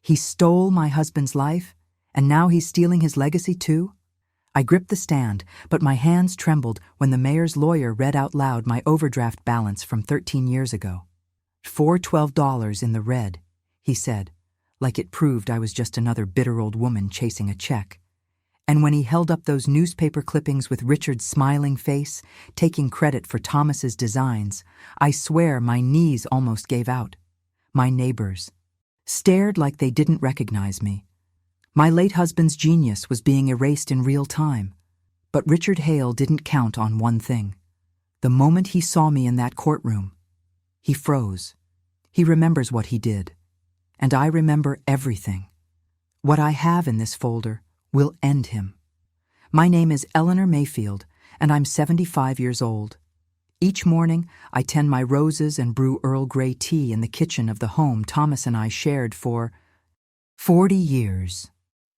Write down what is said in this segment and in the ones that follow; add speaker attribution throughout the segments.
Speaker 1: He stole my husband's life, and now he's stealing his legacy too? I gripped the stand, but my hands trembled when the mayor's lawyer read out loud my overdraft balance from 13 years ago. $412 in the red, he said, like it proved I was just another bitter old woman chasing a check. And when he held up those newspaper clippings with Richard's smiling face, taking credit for Thomas's designs, I swear my knees almost gave out. My neighbors stared like they didn't recognize me. My late husband's genius was being erased in real time. But Richard Hale didn't count on one thing. The moment he saw me in that courtroom, he froze. He remembers what he did. And I remember everything. What I have in this folder will end him. My name is Eleanor Mayfield, and I'm 75 years old. Each morning, I tend my roses and brew Earl Grey tea in the kitchen of the home Thomas and I shared for 40 years.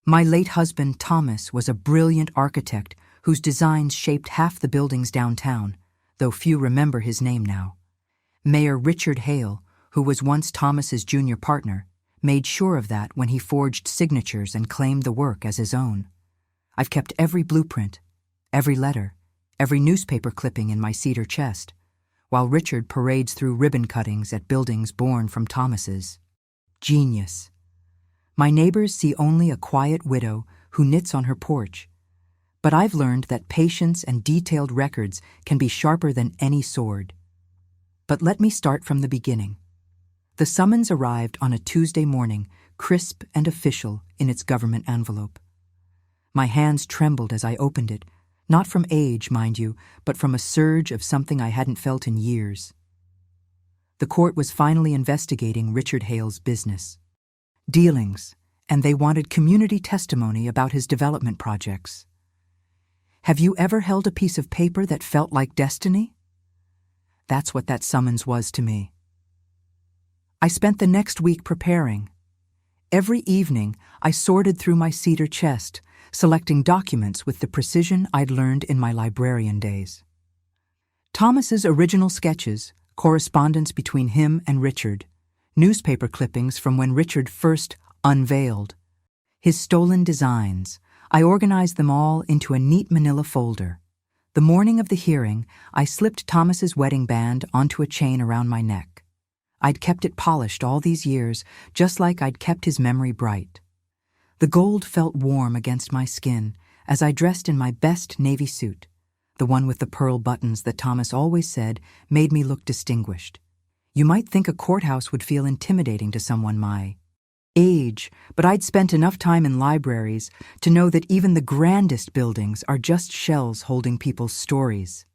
Speaker 1: My late husband, Thomas, was a brilliant architect whose designs shaped half the buildings downtown, though few remember his name now. Mayor Richard Hale, who was once Thomas's junior partner, made sure of that when he forged signatures and claimed the work as his own. I've kept every blueprint, every letter, every newspaper clipping in my cedar chest, while Richard parades through ribbon cuttings at buildings born from Thomas's genius. My neighbors see only a quiet widow who knits on her porch, but I've learned that patience and detailed records can be sharper than any sword. But let me start from the beginning. The summons arrived on a Tuesday morning, crisp and official in its government envelope. My hands trembled as I opened it, not from age, mind you, but from a surge of something I hadn't felt in years. The court was finally investigating Richard Hale's business. Dealings, and they wanted community testimony about his development projects. Have you ever held a piece of paper that felt like destiny? That's what that summons was to me. I spent the next week preparing. Every evening, I sorted through my cedar chest, selecting documents with the precision I'd learned in my librarian days. Thomas's original sketches, correspondence between him and Richard, newspaper clippings from when Richard first unveiled his stolen designs, I organized them all into a neat manila folder. The morning of the hearing, I slipped Thomas's wedding band onto a chain around my neck. I'd kept it polished all these years, just like I'd kept his memory bright. The gold felt warm against my skin as I dressed in my best navy suit, the one with the pearl buttons that Thomas always said made me look distinguished. You might think a courthouse would feel intimidating to someone my age, but I'd spent enough time in libraries to know that even the grandest buildings are just shells holding people's stories.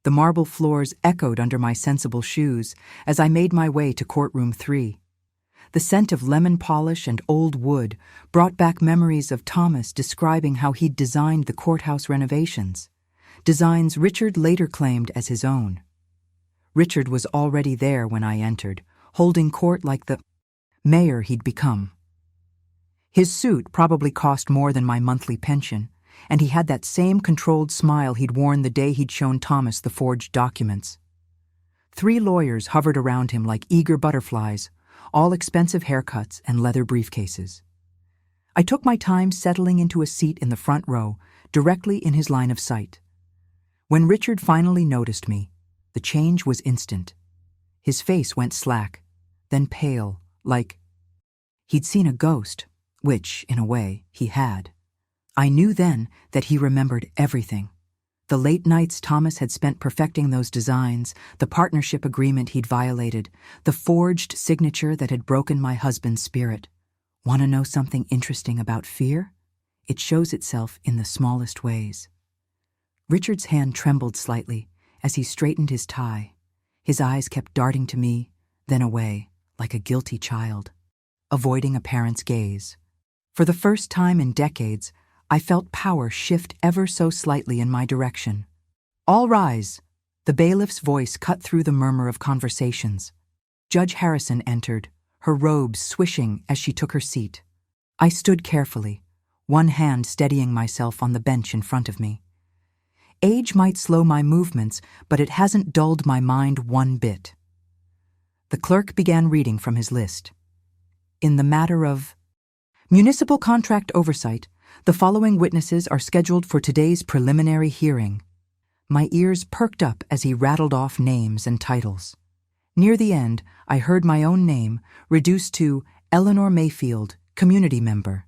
Speaker 1: The marble floors echoed under my sensible shoes as I made my way to courtroom 3. The scent of lemon polish and old wood brought back memories of Thomas describing how he'd designed the courthouse renovations, designs Richard later claimed as his own. Richard was already there when I entered, holding court like the mayor he'd become. His suit probably cost more than my monthly pension, and he had that same controlled smile he'd worn the day he'd shown Thomas the forged documents. 3 lawyers hovered around him like eager butterflies, all expensive haircuts and leather briefcases. I took my time settling into a seat in the front row, directly in his line of sight. When Richard finally noticed me, the change was instant. His face went slack, then pale, like he'd seen a ghost, which, in a way, he had. I knew then that he remembered everything. The late nights Thomas had spent perfecting those designs, the partnership agreement he'd violated, the forged signature that had broken my husband's spirit. Want to know something interesting about fear? It shows itself in the smallest ways. Richard's hand trembled slightly as he straightened his tie. His eyes kept darting to me, then away, like a guilty child, avoiding a parent's gaze. For the first time in decades, I felt power shift ever so slightly in my direction. "All rise!" The bailiff's voice cut through the murmur of conversations. Judge Harrison entered, her robes swishing as she took her seat. I stood carefully, one hand steadying myself on the bench in front of me. Age might slow my movements, but it hasn't dulled my mind one bit. The clerk began reading from his list. In the matter of Municipal Contract Oversight. The following witnesses are scheduled for today's preliminary hearing. My ears perked up as he rattled off names and titles. Near the end, I heard my own name reduced to Eleanor Mayfield, community member.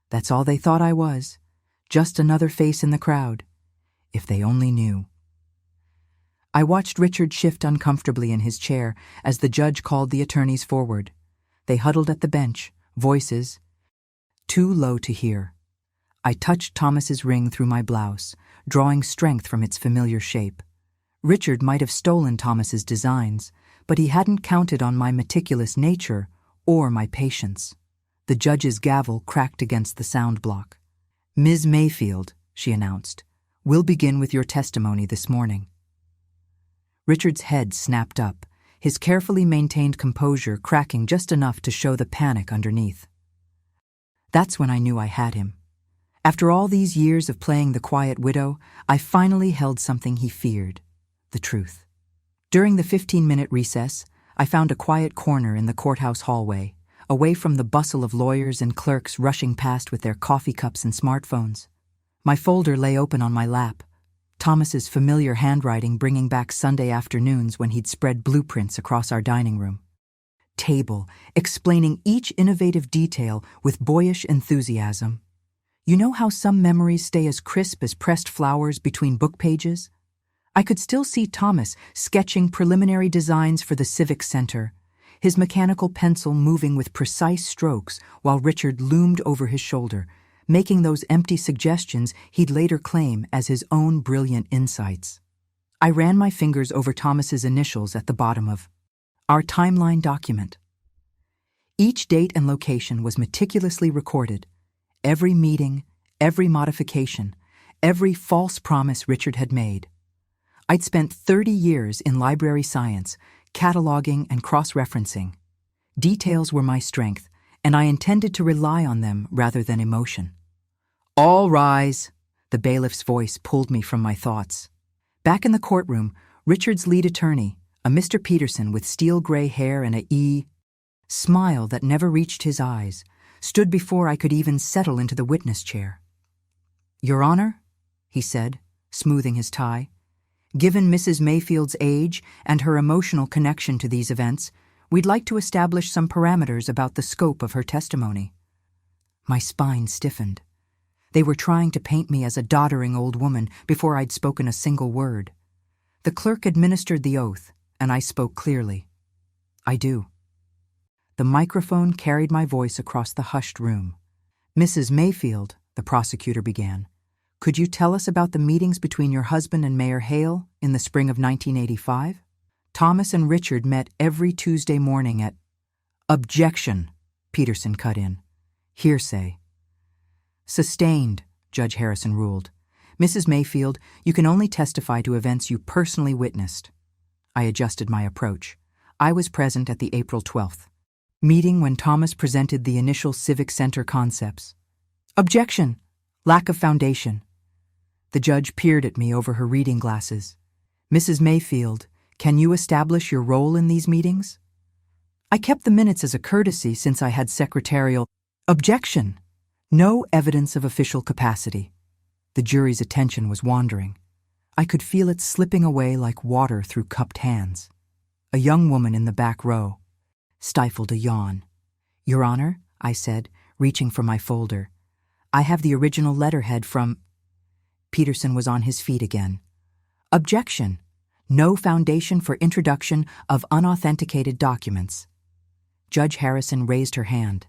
Speaker 1: That's all they thought I was. Just another face in the crowd. If they only knew. I watched Richard shift uncomfortably in his chair as the judge called the attorneys forward. They huddled at the bench, voices too low to hear. I touched Thomas's ring through my blouse, drawing strength from its familiar shape. Richard might have stolen Thomas's designs, but he hadn't counted on my meticulous nature or my patience. The judge's gavel cracked against the sound block. "Ms. Mayfield," she announced, "we'll begin with your testimony this morning." Richard's head snapped up, his carefully maintained composure cracking just enough to show the panic underneath. That's when I knew I had him. After all these years of playing the quiet widow, I finally held something he feared: the truth. During the 15-minute recess, I found a quiet corner in the courthouse hallway, away from the bustle of lawyers and clerks rushing past with their coffee cups and smartphones. My folder lay open on my lap, Thomas's familiar handwriting bringing back Sunday afternoons when he'd spread blueprints across our dining room table, explaining each innovative detail with boyish enthusiasm. You know how some memories stay as crisp as pressed flowers between book pages? I could still see Thomas sketching preliminary designs for the Civic Center, his mechanical pencil moving with precise strokes while Richard loomed over his shoulder, making those empty suggestions he'd later claim as his own brilliant insights. I ran my fingers over Thomas's initials at the bottom of our timeline document. Each date and location was meticulously recorded. Every meeting, every modification, every false promise Richard had made. I'd spent 30 years in library science, cataloging and cross-referencing. Details were my strength, and I intended to rely on them rather than emotion. "All rise," the bailiff's voice pulled me from my thoughts. Back in the courtroom, Richard's lead attorney, a Mr. Peterson with steel-gray hair and a smile that never reached his eyes, stood before I could even settle into the witness chair. "Your Honor," he said, smoothing his tie, "given Mrs. Mayfield's age and her emotional connection to these events, we'd like to establish some parameters about the scope of her testimony." My spine stiffened. They were trying to paint me as a doddering old woman before I'd spoken a single word. The clerk administered the oath, and I spoke clearly. "I do." The microphone carried my voice across the hushed room. "Mrs. Mayfield," the prosecutor began, "could you tell us about the meetings between your husband and Mayor Hale in the spring of 1985? Thomas and Richard met every Tuesday morning at—" "Objection," Peterson cut in. "Hearsay." "Sustained," Judge Harrison ruled. "Mrs. Mayfield, you can only testify to events you personally witnessed." I adjusted my approach. I was present at the April 12th meeting when Thomas presented the initial Civic Center concepts. "Objection. Lack of foundation." The judge peered at me over her reading glasses. "Mrs. Mayfield, can you establish your role in these meetings?" I kept the minutes as a courtesy since I had secretarial. "Objection. No evidence of official capacity." The jury's attention was wandering. I could feel it slipping away like water through cupped hands. A young woman in the back row stifled a yawn. "Your Honor," I said, reaching for my folder, "I have the original letterhead from—" Peterson was on his feet again. "Objection. No foundation for introduction of unauthenticated documents." Judge Harrison raised her hand.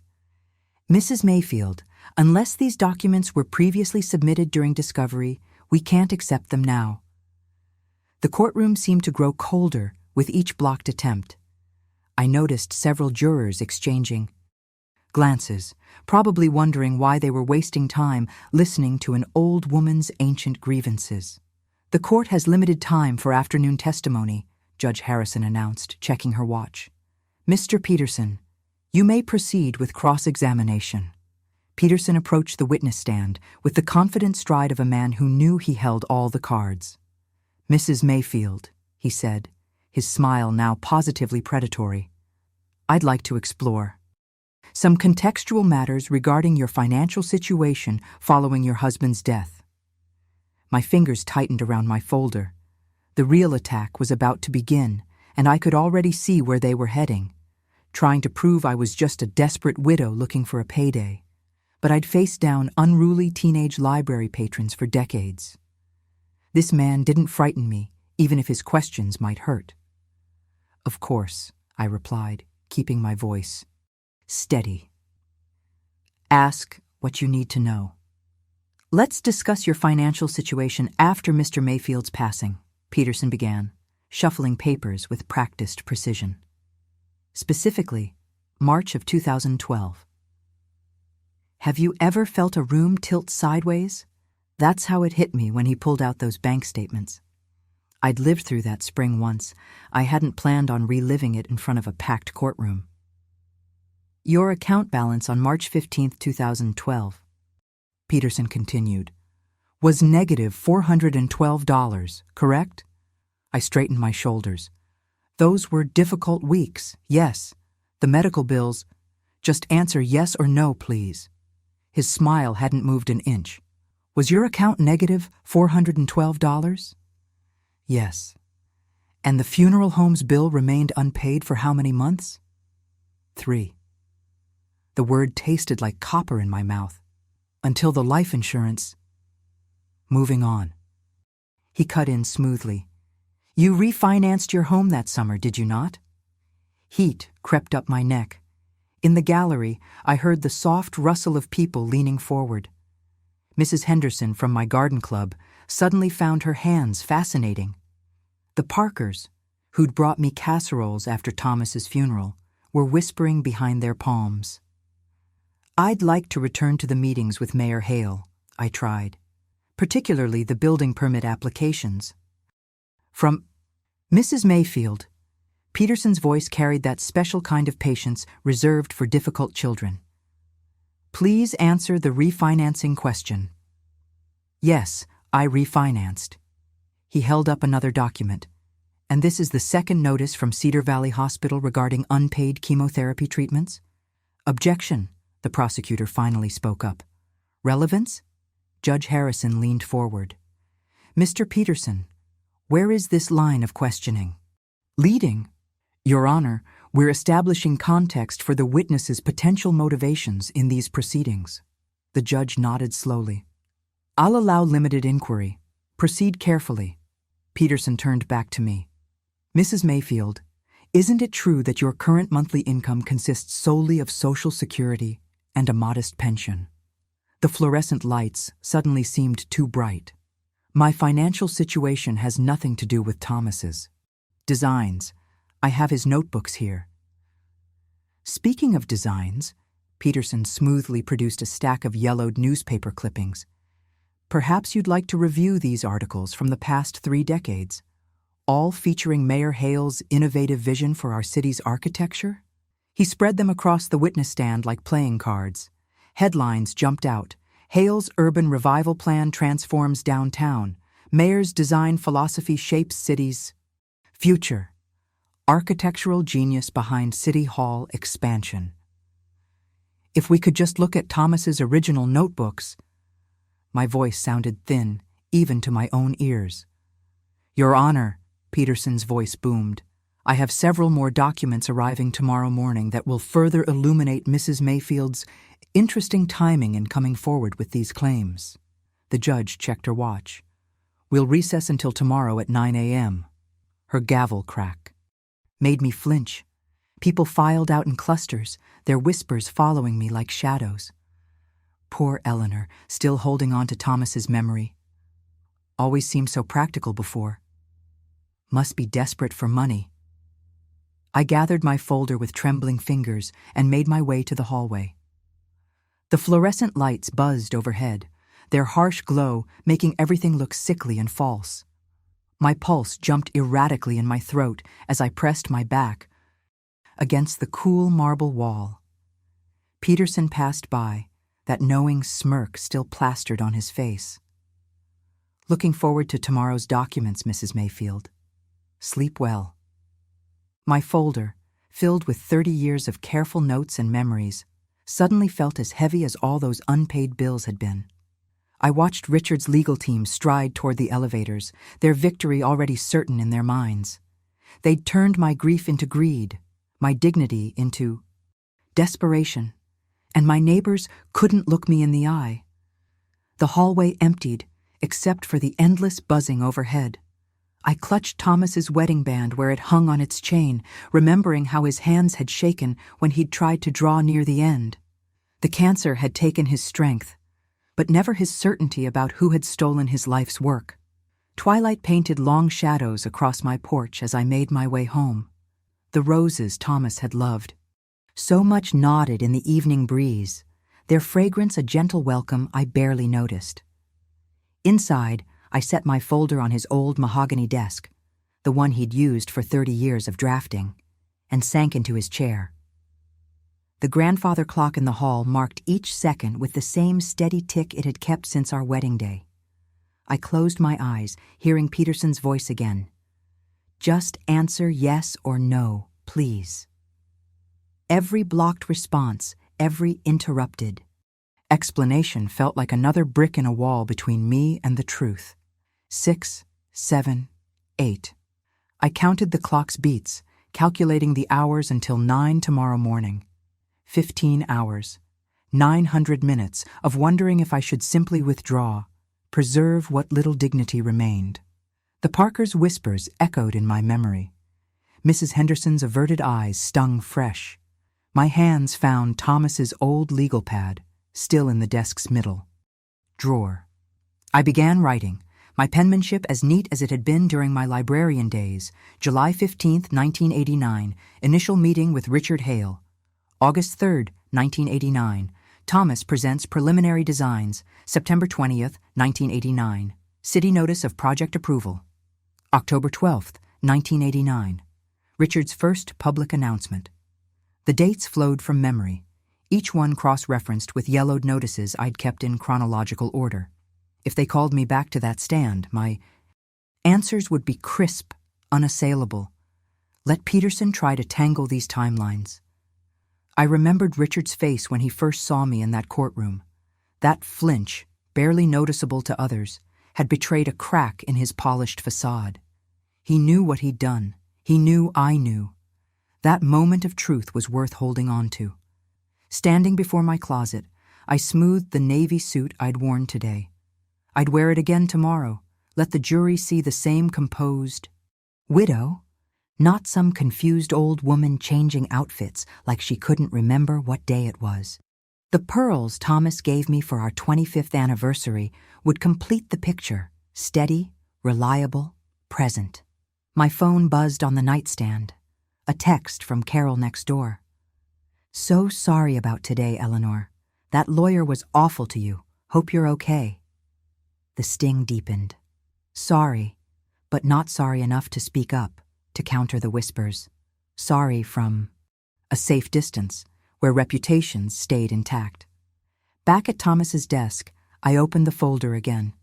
Speaker 1: "Mrs. Mayfield, unless these documents were previously submitted during discovery, we can't accept them now." The courtroom seemed to grow colder with each blocked attempt. I noticed several jurors exchanging glances, probably wondering why they were wasting time listening to an old woman's ancient grievances. "The court has limited time for afternoon testimony," Judge Harrison announced, checking her watch. "Mr. Peterson, you may proceed with cross-examination." Peterson approached the witness stand with the confident stride of a man who knew he held all the cards. "Mrs. Mayfield," he said, his smile now positively predatory, "I'd like to explore Some contextual matters regarding your financial situation following your husband's death. My fingers tightened around my folder. The real attack was about to begin, and I could already see where they were heading, trying to prove I was just a desperate widow looking for a payday. But I'd faced down unruly teenage library patrons for decades. This man didn't frighten me, even if his questions might hurt. "Of course," I replied, keeping my voice steady. "Ask what you need to know." "Let's discuss your financial situation after Mr. Mayfield's passing," Peterson began, shuffling papers with practiced precision. "Specifically, March of 2012. Have you ever felt a room tilt sideways? That's how it hit me when he pulled out those bank statements. I'd lived through that spring once. I hadn't planned on reliving it in front of a packed courtroom. Your account balance on March 15th, 2012, Peterson continued, was negative $412, correct? I straightened my shoulders. Those were difficult weeks, yes. The medical bills. Just answer yes or no, please. His smile hadn't moved an inch. Was your account negative $412? Yes. And the funeral home's bill remained unpaid for how many months? 3. The word tasted like copper in my mouth. Until the life insurance. Moving on. He cut in smoothly. You refinanced your home that summer, did you not? Heat crept up my neck. In the gallery, I heard the soft rustle of people leaning forward. Mrs. Henderson from my garden club suddenly found her hands fascinating. The Parkers, who'd brought me casseroles after Thomas's funeral, were whispering behind their palms. I'd like to return to the meetings with Mayor Hale, I tried, particularly the building permit applications. From Mrs. Mayfield, Peterson's voice carried that special kind of patience reserved for difficult children. Please answer the refinancing question. Yes, I refinanced. He held up another document. And this is the second notice from Cedar Valley Hospital regarding unpaid chemotherapy treatments? Objection, the prosecutor finally spoke up. Relevance? Judge Harrison leaned forward. Mr. Peterson, where is this line of questioning? Leading. Your Honor, we're establishing context for the witness's potential motivations in these proceedings. The judge nodded slowly. I'll allow limited inquiry. Proceed carefully. Peterson turned back to me. Mrs. Mayfield, isn't it true that your current monthly income consists solely of Social Security and a modest pension? The fluorescent lights suddenly seemed too bright. My financial situation has nothing to do with Thomas's. Designs. I have his notebooks here. Speaking of designs, Peterson smoothly produced a stack of yellowed newspaper clippings. Perhaps you'd like to review these articles from the past 3 decades, all featuring Mayor Hale's innovative vision for our city's architecture? He spread them across the witness stand like playing cards. Headlines jumped out. Hale's urban revival plan transforms downtown. Mayor's design philosophy shapes cities' future. Architectural genius behind City Hall expansion. If we could just look at Thomas's original notebooks. My voice sounded thin, even to my own ears. Your Honor, Peterson's voice boomed. I have several more documents arriving tomorrow morning that will further illuminate Mrs. Mayfield's interesting timing in coming forward with these claims. The judge checked her watch. We'll recess until tomorrow at 9 a.m. Her gavel crack made me flinch. People filed out in clusters, their whispers following me like shadows. Poor Eleanor, still holding on to Thomas's memory. Always seemed so practical before. Must be desperate for money. I gathered my folder with trembling fingers and made my way to the hallway. The fluorescent lights buzzed overhead, their harsh glow making everything look sickly and false. My pulse jumped erratically in my throat as I pressed my back against the cool marble wall. Peterson passed by, that knowing smirk still plastered on his face. Looking forward to tomorrow's documents, Mrs. Mayfield. Sleep well. My folder, filled with 30 years of careful notes and memories, suddenly felt as heavy as all those unpaid bills had been. I watched Richard's legal team stride toward the elevators, their victory already certain in their minds. They'd turned my grief into greed, my dignity into desperation, and my neighbors couldn't look me in the eye. The hallway emptied, except for the endless buzzing overhead. I clutched Thomas's wedding band where it hung on its chain, remembering how his hands had shaken when he'd tried to draw near the end. The cancer had taken his strength, but never his certainty about who had stolen his life's work. Twilight painted long shadows across my porch as I made my way home. The roses Thomas had loved, so much nodded in the evening breeze, their fragrance a gentle welcome I barely noticed. Inside, I set my folder on his old mahogany desk, the one he'd used for 30 years of drafting, and sank into his chair. The grandfather clock in the hall marked each second with the same steady tick it had kept since our wedding day. I closed my eyes, hearing Peterson's voice again. Just answer yes or no, please. Every blocked response, every interrupted explanation felt like another brick in a wall between me and the truth. 6, 7, 8. I counted the clock's beats, calculating the hours until 9 tomorrow morning. 15 hours, 900 minutes of wondering if I should simply withdraw, preserve what little dignity remained. The Parkers' whispers echoed in my memory. Mrs. Henderson's averted eyes stung fresh. My hands found Thomas's old legal pad, still in the desk's middle. Drawer. I began writing, my penmanship as neat as it had been during my librarian days. July 15, 1989, initial meeting with Richard Hale. August 3, 1989, Thomas presents preliminary designs. September 20, 1989, city notice of project approval. October 12, 1989, Richard's first public announcement. The dates flowed from memory, each one cross-referenced with yellowed notices I'd kept in chronological order. If they called me back to that stand, my answers would be crisp, unassailable. Let Peterson try to tangle these timelines. I remembered Richard's face when he first saw me in that courtroom. That flinch, barely noticeable to others, had betrayed a crack in his polished facade. He knew what he'd done. He knew I knew. That moment of truth was worth holding on to. Standing before my closet, I smoothed the navy suit I'd worn today. I'd wear it again tomorrow, let the jury see the same composed widow, not some confused old woman changing outfits like she couldn't remember what day it was. The pearls Thomas gave me for our 25th anniversary would complete the picture, steady, reliable, present. My phone buzzed on the nightstand, a text from Carol next door. So sorry about today, Eleanor. That lawyer was awful to you. Hope you're okay. The sting deepened. Sorry, but not sorry enough to speak up, to counter the whispers. Sorry from a safe distance, where reputations stayed intact. Back at Thomas's desk, I opened the folder again.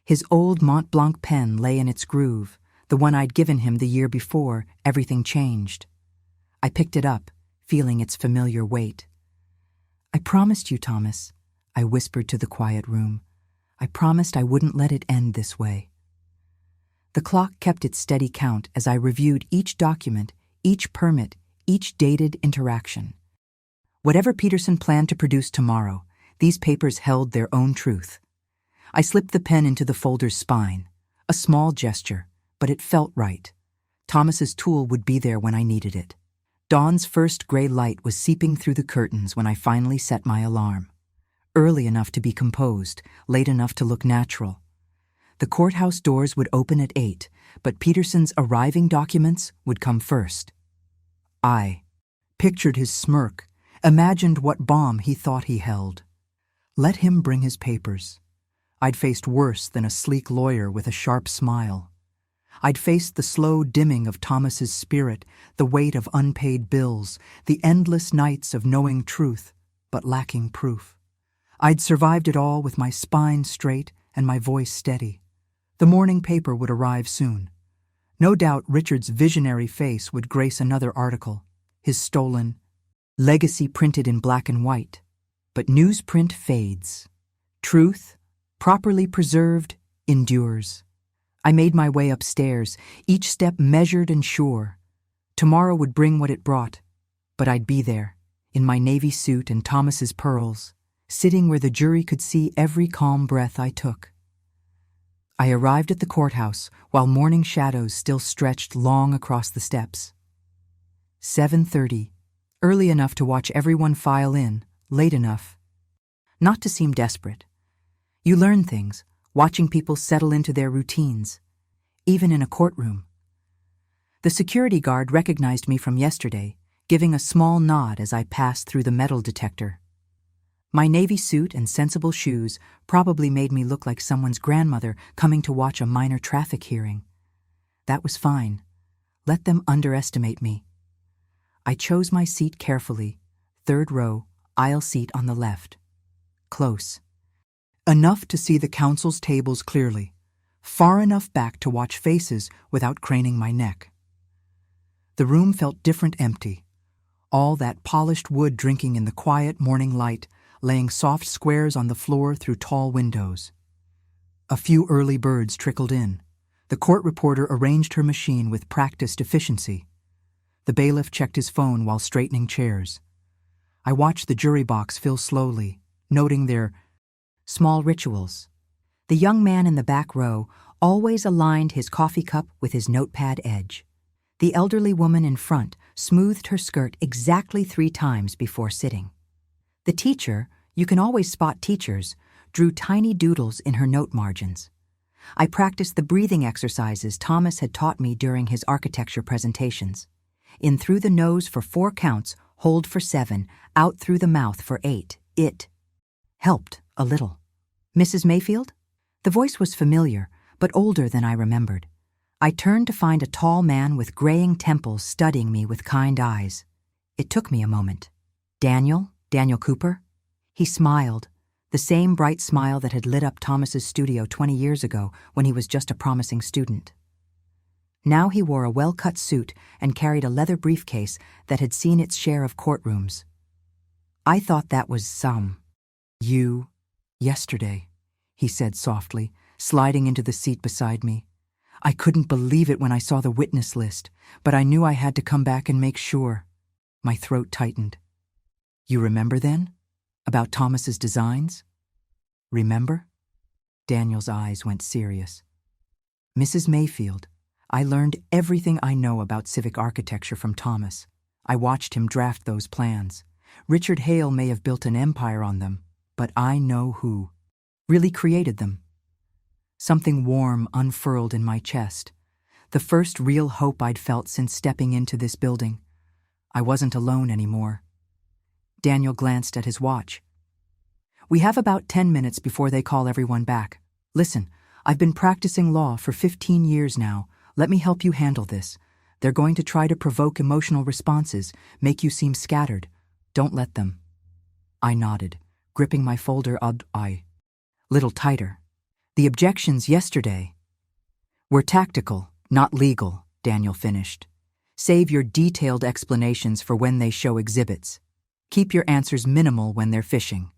Speaker 1: His old Mont Blanc pen lay in its groove, the one I'd given him the year before everything changed. I picked it up, feeling its familiar weight. I promised you, Thomas, I whispered to the quiet room. I promised I wouldn't let it end this way. The clock kept its steady count as I reviewed each document, each permit, each dated interaction. Whatever Peterson planned to produce tomorrow, these papers held their own truth. I slipped the pen into the folder's spine, a small gesture, but it felt right. Thomas's tool would be there when I needed it. Dawn's first gray light was seeping through the curtains when I finally set my alarm. Early enough to be composed, late enough to look natural. The courthouse doors would open at 8, but Peterson's arriving documents would come first. I pictured his smirk, imagined what bomb he thought he held. Let him bring his papers. I'd faced worse than a sleek lawyer with a sharp smile. I'd faced the slow dimming of Thomas's spirit, the weight of unpaid bills, the endless nights of knowing truth, but lacking proof. I'd survived it all with my spine straight and my voice steady. The morning paper would arrive soon. No doubt Richard's visionary face would grace another article, his stolen Legacy printed in black and white, but newsprint fades. Truth, properly preserved, endures. I made my way upstairs, each step measured and sure. Tomorrow would bring what it brought, but I'd be there, in my navy suit and Thomas's pearls, sitting where the jury could see every calm breath I took. I arrived at the courthouse while morning shadows still stretched long across the steps. 7:30, early enough to watch everyone file in, late enough not to seem desperate. You learn things, watching people settle into their routines, even in a courtroom. The security guard recognized me from yesterday, giving a small nod as I passed through the metal detector. My navy suit and sensible shoes probably made me look like someone's grandmother coming to watch a minor traffic hearing. That was fine. Let them underestimate me. I chose my seat carefully, third row, aisle seat on the left. Close. Enough to see the counsel's tables clearly, far enough back to watch faces without craning my neck. The room felt different, empty. All that polished wood drinking in the quiet morning light, laying soft squares on the floor through tall windows. A few early birds trickled in. The court reporter arranged her machine with practiced efficiency. The bailiff checked his phone while straightening chairs. I watched the jury box fill slowly, noting their small rituals. The young man in the back row always aligned his coffee cup with his notepad edge. The elderly woman in front smoothed her skirt exactly 3 times before sitting. The teacher, you can always spot teachers, drew tiny doodles in her note margins. I practiced the breathing exercises Thomas had taught me during his architecture presentations. In through the nose for 4 counts, hold for 7, out through the mouth for 8. It helped a little. Mrs. Mayfield? The voice was familiar, but older than I remembered. I turned to find a tall man with graying temples studying me with kind eyes. It took me a moment. Daniel Cooper? He smiled, the same bright smile that had lit up Thomas's studio 20 years ago when he was just a promising student. Now he wore a well-cut suit and carried a leather briefcase that had seen its share of courtrooms. I thought that was you, yesterday, he said softly, sliding into the seat beside me. I couldn't believe it when I saw the witness list, but I knew I had to come back and make sure. My throat tightened. You remember then? About Thomas's designs? Remember? Daniel's eyes went serious. Mrs. Mayfield, I learned everything I know about civic architecture from Thomas. I watched him draft those plans. Richard Hale may have built an empire on them, but I know who really created them. Something warm unfurled in my chest. The first real hope I'd felt since stepping into this building. I wasn't alone anymore. Daniel glanced at his watch. We have about 10 minutes before they call everyone back. Listen, I've been practicing law for 15 years now. Let me help you handle this. They're going to try to provoke emotional responses, make you seem scattered. Don't let them. I nodded, gripping my folder little tighter. The objections yesterday were tactical, not legal, Daniel finished. Save your detailed explanations for when they show exhibits. Keep your answers minimal when they're fishing.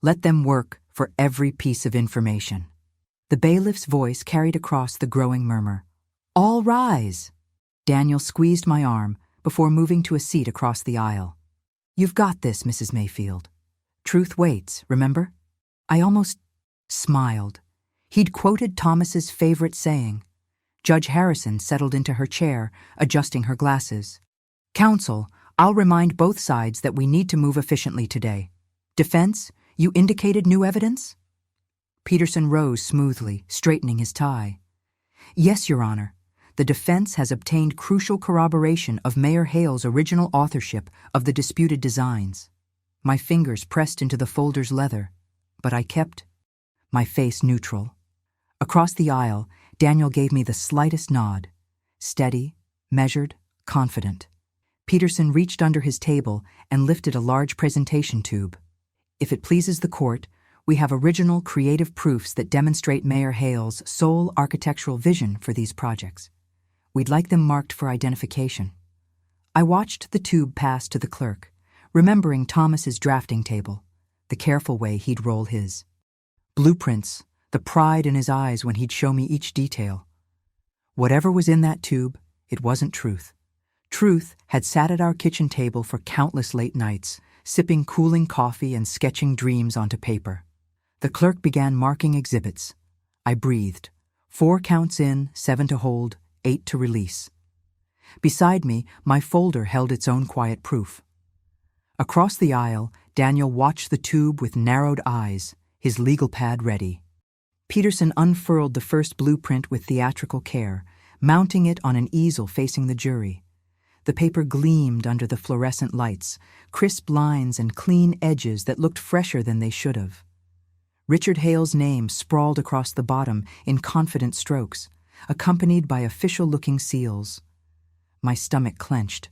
Speaker 1: Let them work for every piece of information. The bailiff's voice carried across the growing murmur. All rise! Daniel squeezed my arm before moving to a seat across the aisle. You've got this, Mrs. Mayfield. Truth waits, remember? I almost smiled. He'd quoted Thomas's favorite saying. Judge Harrison settled into her chair, adjusting her glasses. Counsel, I'll remind both sides that we need to move efficiently today. Defense, you indicated new evidence? Peterson rose smoothly, straightening his tie. Yes, Your Honor. The defense has obtained crucial corroboration of Mayor Hale's original authorship of the disputed designs. My fingers pressed into the folder's leather, but I kept my face neutral. Across the aisle, Daniel gave me the slightest nod. Steady, measured, confident. Peterson reached under his table and lifted a large presentation tube. If it pleases the court, we have original creative proofs that demonstrate Mayor Hale's sole architectural vision for these projects. We'd like them marked for identification. I watched the tube pass to the clerk, remembering Thomas's drafting table, the careful way he'd roll his blueprints, the pride in his eyes when he'd show me each detail. Whatever was in that tube, it wasn't truth. Truth had sat at our kitchen table for countless late nights, sipping cooling coffee and sketching dreams onto paper. The clerk began marking exhibits. I breathed. 4 counts in, 7 to hold, 8 to release. Beside me, my folder held its own quiet proof. Across the aisle, Daniel watched the tube with narrowed eyes, his legal pad ready. Peterson unfurled the first blueprint with theatrical care, mounting it on an easel facing the jury. The paper gleamed under the fluorescent lights, crisp lines and clean edges that looked fresher than they should have. Richard Hale's name sprawled across the bottom in confident strokes, accompanied by official-looking seals. My stomach clenched.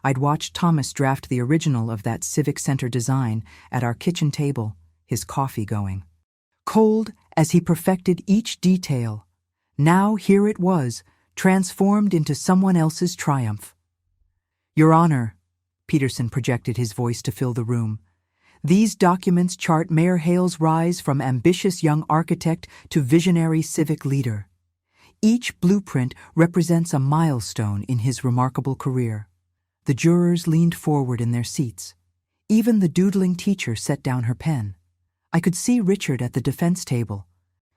Speaker 1: I'd watched Thomas draft the original of that Civic Center design at our kitchen table, his coffee going cold as he perfected each detail. Now here it was, transformed into someone else's triumph. Your Honor, Peterson projected his voice to fill the room, these documents chart Mayor Hale's rise from ambitious young architect to visionary civic leader. Each blueprint represents a milestone in his remarkable career. The jurors leaned forward in their seats. Even the doodling teacher set down her pen. I could see Richard at the defense table,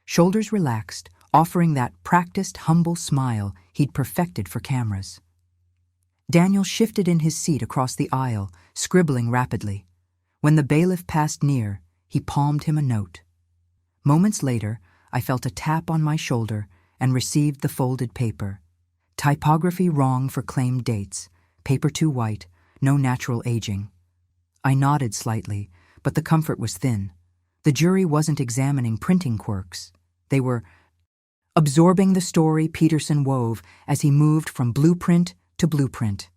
Speaker 1: shoulders relaxed, offering that practiced, humble smile he'd perfected for cameras. Daniel shifted in his seat across the aisle, scribbling rapidly. When the bailiff passed near, he palmed him a note. Moments later, I felt a tap on my shoulder and received the folded paper. Typography wrong for claimed dates, paper too white, no natural aging. I nodded slightly, but the comfort was thin. The jury wasn't examining printing quirks. They were absorbing the story Peterson wove as he moved from blueprint to blueprint.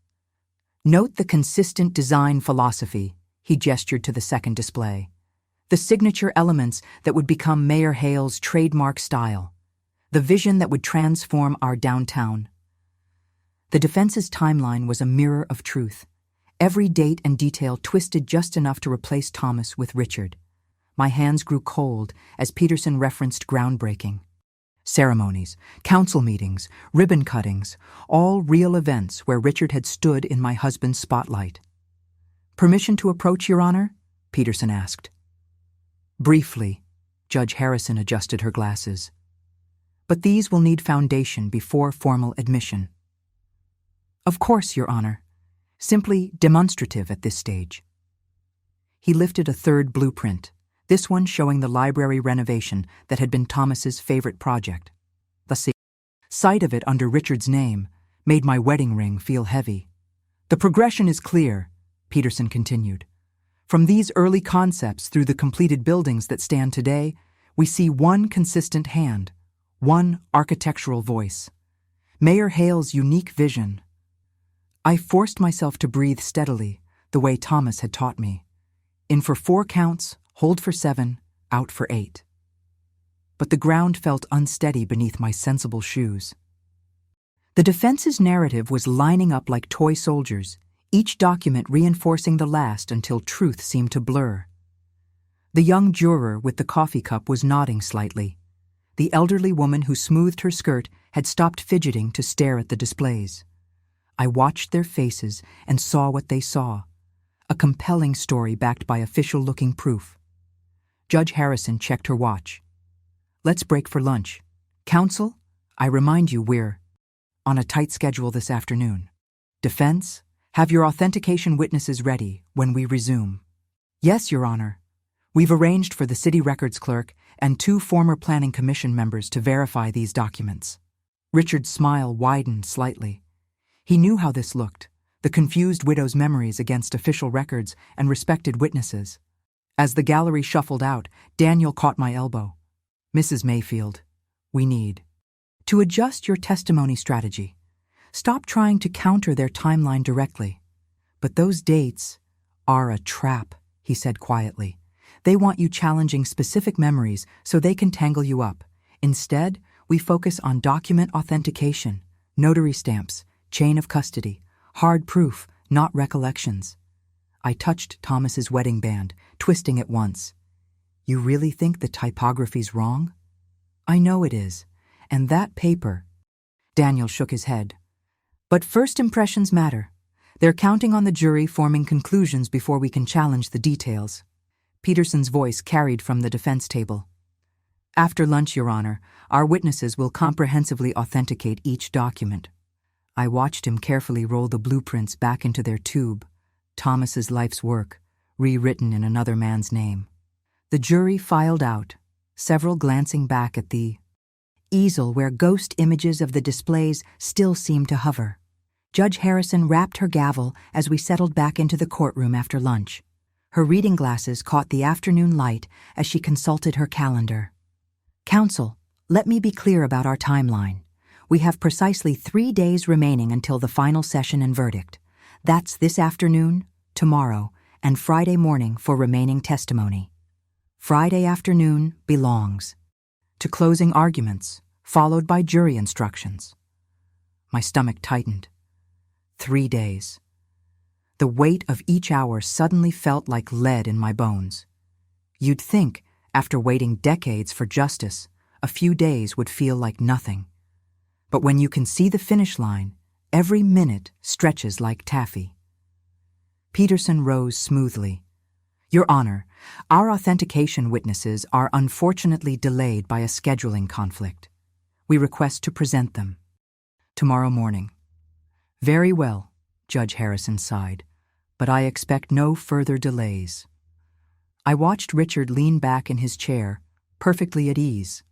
Speaker 1: Note the consistent design philosophy, he gestured to the second display. The signature elements that would become Mayor Hale's trademark style. The vision that would transform our downtown. The defense's timeline was a mirror of truth. Every date and detail twisted just enough to replace Thomas with Richard. My hands grew cold as Peterson referenced groundbreaking. Ceremonies, council meetings, ribbon cuttings, all real events where Richard had stood in my husband's spotlight. Permission to approach, Your Honor? Peterson asked. Briefly, Judge Harrison adjusted her glasses. But these will need foundation before formal admission. Of course, Your Honor. Simply demonstrative at this stage. He lifted a third blueprint, this one showing the library renovation that had been Thomas's favorite project. The sight of it under Richard's name made my wedding ring feel heavy. The progression is clear, Peterson continued. From these early concepts through the completed buildings that stand today, we see one consistent hand, one architectural voice. Mayor Hale's unique vision. I forced myself to breathe steadily, the way Thomas had taught me. In for 4 counts, hold for 7, out for 8. But the ground felt unsteady beneath my sensible shoes. The defense's narrative was lining up like toy soldiers, each document reinforcing the last until truth seemed to blur. The young juror with the coffee cup was nodding slightly. The elderly woman who smoothed her skirt had stopped fidgeting to stare at the displays. I watched their faces and saw what they saw. A compelling story backed by official-looking proof. Judge Harrison checked her watch. Let's break for lunch. Counsel, I remind you we're on a tight schedule this afternoon. Defense, have your authentication witnesses ready when we resume. Yes, Your Honor. We've arranged for the city records clerk and 2 former planning commission members to verify these documents. Richard's smile widened slightly. He knew how this looked, the confused widow's memories against official records and respected witnesses. As the gallery shuffled out, Daniel caught my elbow. Mrs. Mayfield, we need to adjust your testimony strategy. Stop trying to counter their timeline directly. But those dates are a trap, he said quietly. They want you challenging specific memories so they can tangle you up. Instead, we focus on document authentication, notary stamps, chain of custody, hard proof, not recollections. I touched Thomas's wedding band, twisting it once. You really think the typography's wrong? I know it is. And that paper. Daniel shook his head. But first impressions matter. They're counting on the jury forming conclusions before we can challenge the details. Peterson's voice carried from the defense table. After lunch, Your Honor, our witnesses will comprehensively authenticate each document. I watched him carefully roll the blueprints back into their tube. Thomas's life's work, rewritten in another man's name. The jury filed out, several glancing back at the easel where ghost images of the displays still seemed to hover. Judge Harrison rapped her gavel as we settled back into the courtroom after lunch. Her reading glasses caught the afternoon light as she consulted her calendar. Counsel, let me be clear about our timeline. We have precisely 3 days remaining until the final session and verdict. That's this afternoon, tomorrow, and Friday morning for remaining testimony. Friday afternoon belongs to closing arguments, followed by jury instructions. My stomach tightened. 3 days. The weight of each hour suddenly felt like lead in my bones. You'd think, after waiting decades for justice, a few days would feel like nothing. But when you can see the finish line, every minute stretches like taffy. Peterson rose smoothly. Your Honor, our authentication witnesses are unfortunately delayed by a scheduling conflict. We request to present them tomorrow morning. Very well, Judge Harrison sighed, but I expect no further delays. I watched Richard lean back in his chair, perfectly at ease.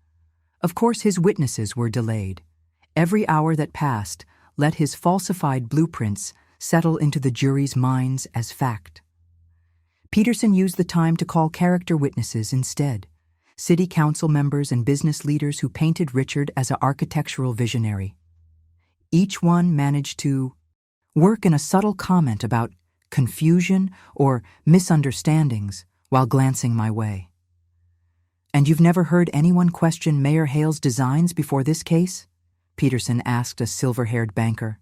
Speaker 1: Of course his witnesses were delayed. Every hour that passed let his falsified blueprints settle into the jury's minds as fact. Peterson used the time to call character witnesses instead, city council members and business leaders who painted Richard as an architectural visionary. Each one managed to work in a subtle comment about confusion or misunderstandings while glancing my way. And you've never heard anyone question Mayor Hale's designs before this case? Peterson asked a silver-haired banker.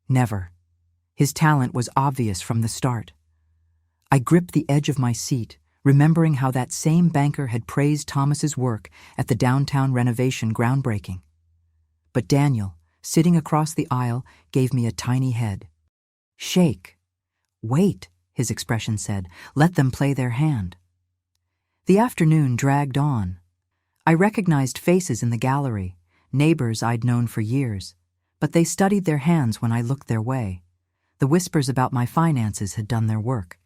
Speaker 1: Never. His talent was obvious from the start. I gripped the edge of my seat, remembering how that same banker had praised Thomas's work at the downtown renovation groundbreaking. But Daniel, sitting across the aisle, gave me a tiny head. Shake. Wait, his expression said. Let them play their hand. The afternoon dragged on. I recognized faces in the gallery, neighbors I'd known for years, but they studied their hands when I looked their way. The whispers about my finances had done their work.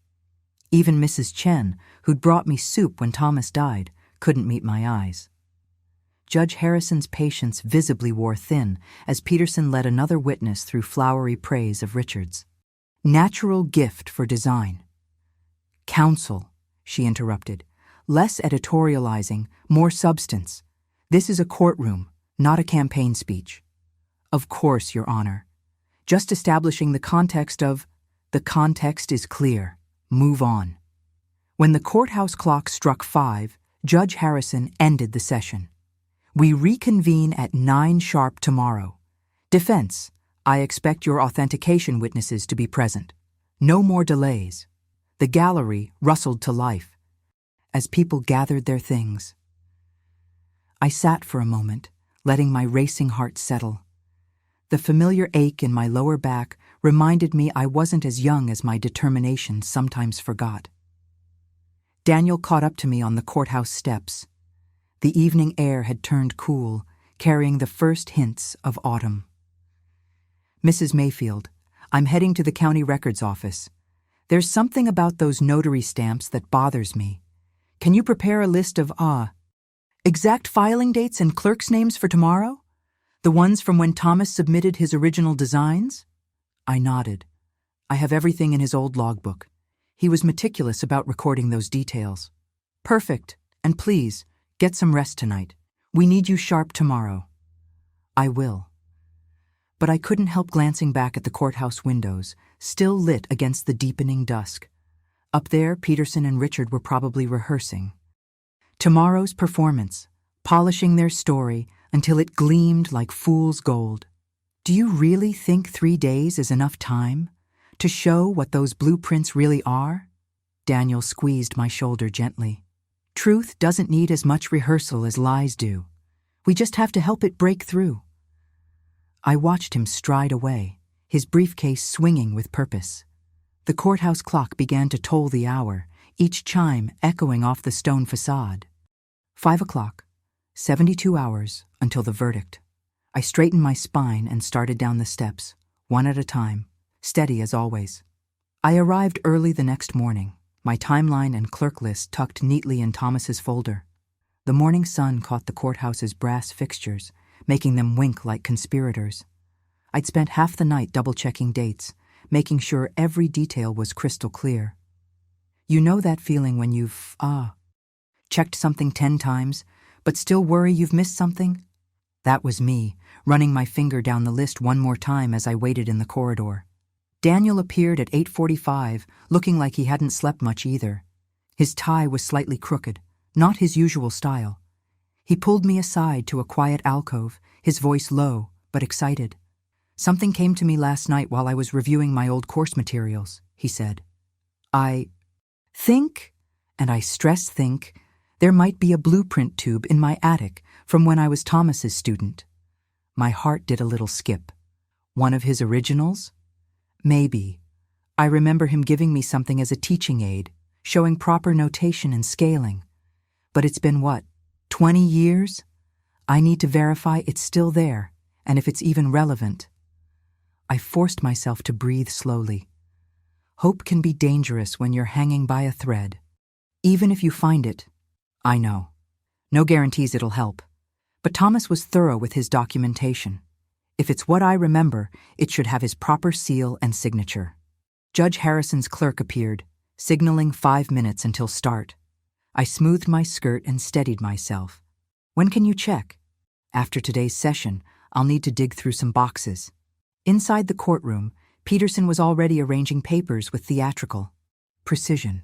Speaker 1: Even Mrs. Chen, who'd brought me soup when Thomas died, couldn't meet my eyes. Judge Harrison's patience visibly wore thin as Peterson led another witness through flowery praise of Richard's natural gift for design. Counsel, she interrupted. Less editorializing, more substance. This is a courtroom, not a campaign speech. Of course, Your Honor. Just establishing the context of, the context is clear. Move on. When the courthouse clock struck 5, Judge Harrison ended the session. We reconvene at 9 sharp tomorrow. Defense, I expect your authentication witnesses to be present. No more delays. The gallery rustled to life as people gathered their things. I sat for a moment, letting my racing heart settle. The familiar ache in my lower back reminded me I wasn't as young as my determination sometimes forgot. Daniel caught up to me on the courthouse steps. The evening air had turned cool, carrying the first hints of autumn. Mrs. Mayfield, I'm heading to the county records office. There's something about those notary stamps that bothers me. Can you prepare a list of, exact filing dates and clerks' names for tomorrow? The ones from when Thomas submitted his original designs? I nodded. I have everything in his old logbook. He was meticulous about recording those details. Perfect. And please, get some rest tonight. We need you sharp tomorrow. I will. But I couldn't help glancing back at the courthouse windows, still lit against the deepening dusk. Up there, Peterson and Richard were probably rehearsing tomorrow's performance, polishing their story until it gleamed like fool's gold. Do you really think 3 days is enough time To show what those blueprints really are? Daniel squeezed my shoulder gently. Truth doesn't need as much rehearsal as lies do. We just have to help it break through. I watched him stride away, his briefcase swinging with purpose. The courthouse clock began to toll the hour, each chime echoing off the stone facade. 5 o'clock, 72 hours until the verdict. I straightened my spine and started down the steps, one at a time, steady as always. I arrived early the next morning, my timeline and clerk list tucked neatly in Thomas's folder. The morning sun caught the courthouse's brass fixtures, making them wink like conspirators. I'd spent half the night double-checking dates, making sure every detail was crystal clear. You know that feeling when you've, checked something 10 times, but still worry you've missed something? That was me, running my finger down the list one more time as I waited in the corridor. Daniel appeared at 8:45, looking like he hadn't slept much either. His tie was slightly crooked, not his usual style. He pulled me aside to a quiet alcove, his voice low, but excited. Something came to me last night while I was reviewing my old course materials, he said. I think, and I stress think, there might be a blueprint tube in my attic from when I was Thomas's student. My heart did a little skip. One of his originals? Maybe. I remember him giving me something as a teaching aid, showing proper notation and scaling. But it's been what, 20 years? I need to verify it's still there, and if it's even relevant. I forced myself to breathe slowly. Hope can be dangerous when you're hanging by a thread. Even if you find it, I know. No guarantees it'll help. But Thomas was thorough with his documentation. If it's what I remember, it should have his proper seal and signature. Judge Harrison's clerk appeared, signaling 5 minutes until start. I smoothed my skirt and steadied myself. When can you check? After today's session, I'll need to dig through some boxes. Inside the courtroom, Peterson was already arranging papers with theatrical precision.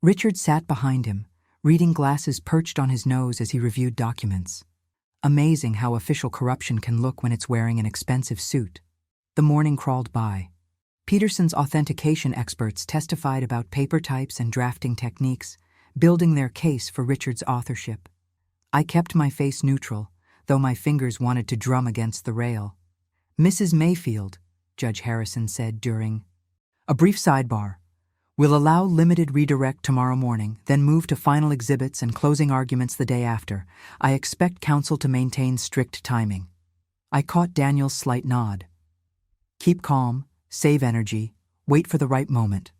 Speaker 1: Richard sat behind him, reading glasses perched on his nose as he reviewed documents. Amazing how official corruption can look when it's wearing an expensive suit. The morning crawled by. Peterson's authentication experts testified about paper types and drafting techniques, building their case for Richard's authorship. I kept my face neutral, though my fingers wanted to drum against the rail. Mrs. Mayfield, Judge Harrison said during a brief sidebar, we'll allow limited redirect tomorrow morning, then move to final exhibits and closing arguments the day after. I expect counsel to maintain strict timing. I caught Daniel's slight nod. Keep calm, save energy, wait for the right moment.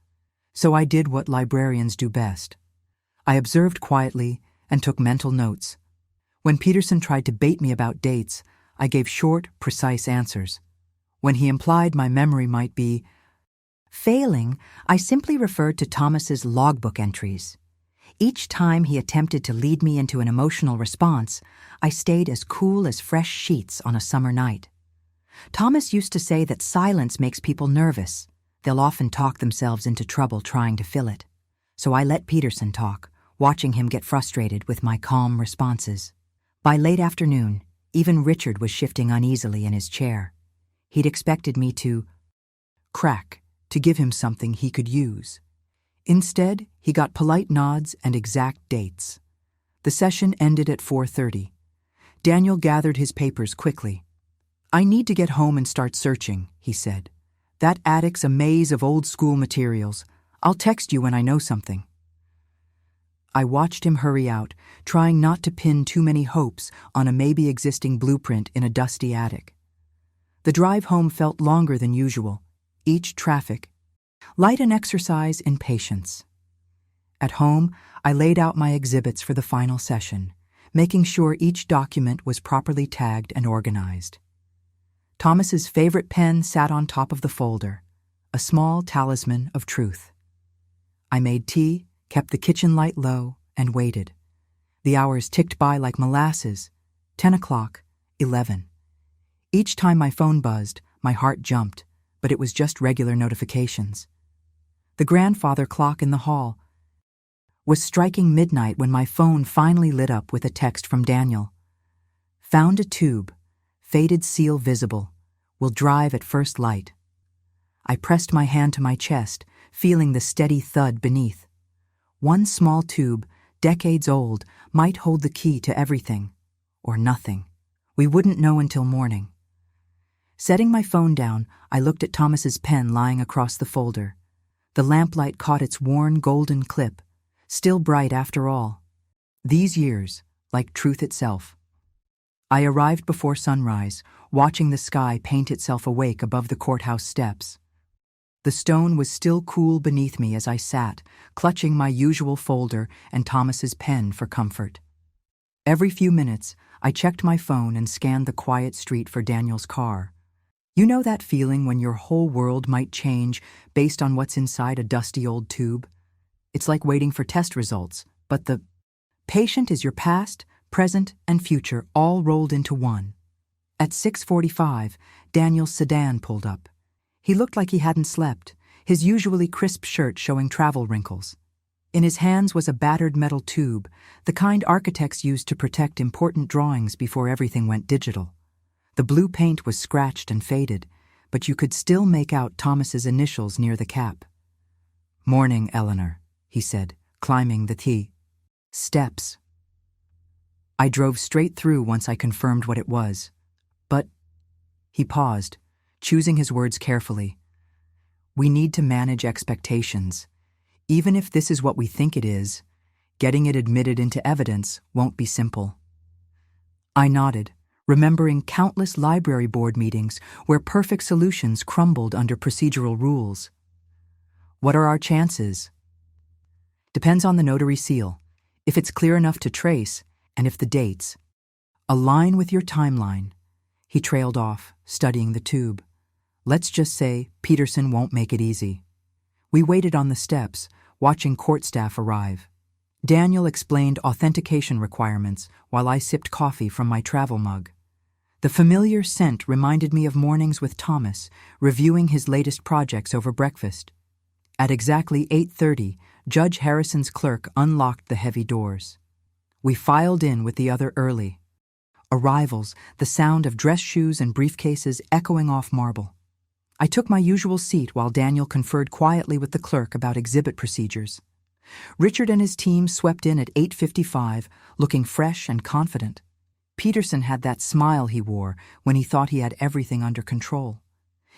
Speaker 1: So I did what librarians do best. I observed quietly and took mental notes. When Peterson tried to bait me about dates, I gave short, precise answers. When he implied my memory might be failing, I simply referred to Thomas's logbook entries. Each time he attempted to lead me into an emotional response, I stayed as cool as fresh sheets on a summer night. Thomas used to say that silence makes people nervous. They'll often talk themselves into trouble trying to fill it. So I let Peterson talk, watching him get frustrated with my calm responses. By late afternoon, even Richard was shifting uneasily in his chair. He'd expected me to crack, to give him something he could use. Instead, he got polite nods and exact dates. The session ended at 4:30. Daniel gathered his papers quickly. I need to get home and start searching, he said. That attic's a maze of old-school materials. I'll text you when I know something. I watched him hurry out, trying not to pin too many hopes on a maybe-existing blueprint in a dusty attic. The drive home felt longer than usual, each traffic, light an exercise in patience. At home, I laid out my exhibits for the final session, making sure each document was properly tagged and organized. Thomas's favorite pen sat on top of the folder, a small talisman of truth. I made tea, kept the kitchen light low, and waited. The hours ticked by like molasses. 10 o'clock, 11. Each time my phone buzzed, my heart jumped, but it was just regular notifications. The grandfather clock in the hall was striking midnight when my phone finally lit up with a text from Daniel. Found a tube, faded seal visible, will drive at first light. I pressed my hand to my chest, feeling the steady thud beneath. One small tube, decades old, might hold the key to everything. Or nothing. We wouldn't know until morning. Setting my phone down, I looked at Thomas's pen lying across the folder. The lamplight caught its worn golden clip, still bright after all. These years, like truth itself. I arrived before sunrise, watching the sky paint itself awake above the courthouse steps. The stone was still cool beneath me as I sat, clutching my usual folder and Thomas's pen for comfort. Every few minutes, I checked my phone and scanned the quiet street for Daniel's car. You know that feeling when your whole world might change based on what's inside a dusty old tube? It's like waiting for test results, but the patient is your past, present, and future all rolled into one. At 6:45, Daniel's sedan pulled up. He looked like he hadn't slept, his usually crisp shirt showing travel wrinkles. In his hands was a battered metal tube, the kind architects used to protect important drawings before everything went digital. The blue paint was scratched and faded, but you could still make out Thomas's initials near the cap. "Morning, Eleanor," he said, climbing the steps. I drove straight through once I confirmed what it was. But he paused, choosing his words carefully. "We need to manage expectations. Even if this is what we think it is, getting it admitted into evidence won't be simple." I nodded, remembering countless library board meetings where perfect solutions crumbled under procedural rules. "What are our chances?" "Depends on the notary seal, if it's clear enough to trace, and if the dates align with your timeline." He trailed off, studying the tube. "Let's just say Peterson won't make it easy." We waited on the steps, watching court staff arrive. Daniel explained authentication requirements while I sipped coffee from my travel mug. The familiar scent reminded me of mornings with Thomas, reviewing his latest projects over breakfast. At exactly 8:30, Judge Harrison's clerk unlocked the heavy doors. We filed in with the other early. Arrivals, the sound of dress shoes and briefcases echoing off marble. I took my usual seat while Daniel conferred quietly with the clerk about exhibit procedures. Richard and his team swept in at 8:55, looking fresh and confident. Peterson had that smile he wore when he thought he had everything under control.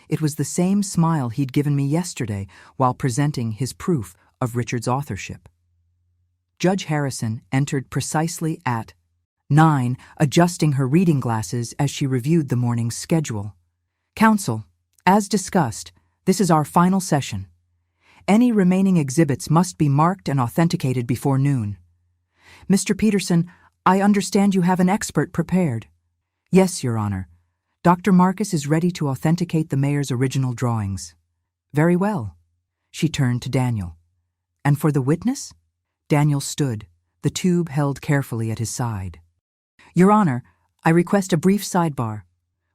Speaker 1: It was the same smile he'd given me yesterday while presenting his proof of Richard's authorship. Judge Harrison entered precisely at 9, adjusting her reading glasses as she reviewed the morning's schedule. "Counsel, as discussed, this is our final session. Any remaining exhibits must be marked and authenticated before noon. Mr. Peterson, I understand you have an expert prepared." "Yes, Your Honor. Dr. Marcus is ready to authenticate the mayor's original drawings." "Very well." She turned to Daniel. "And for the witness?" Daniel stood, the tube held carefully at his side. "Your Honor, I request a brief sidebar.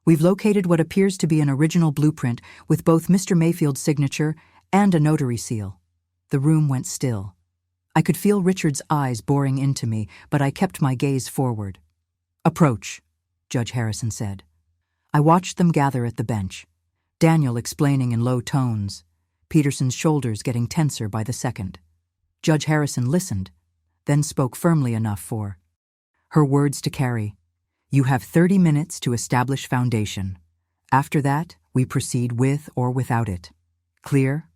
Speaker 1: We've located what appears to be an original blueprint with both Mr. Mayfield's signature and a notary seal." The room went still. I could feel Richard's eyes boring into me, but I kept my gaze forward. "Approach," Judge Harrison said. I watched them gather at the bench, Daniel explaining in low tones, Peterson's shoulders getting tenser by the second. Judge Harrison listened, then spoke firmly enough for her words to carry. "You have 30 minutes to establish foundation. After that, we proceed with or without it. Clear?"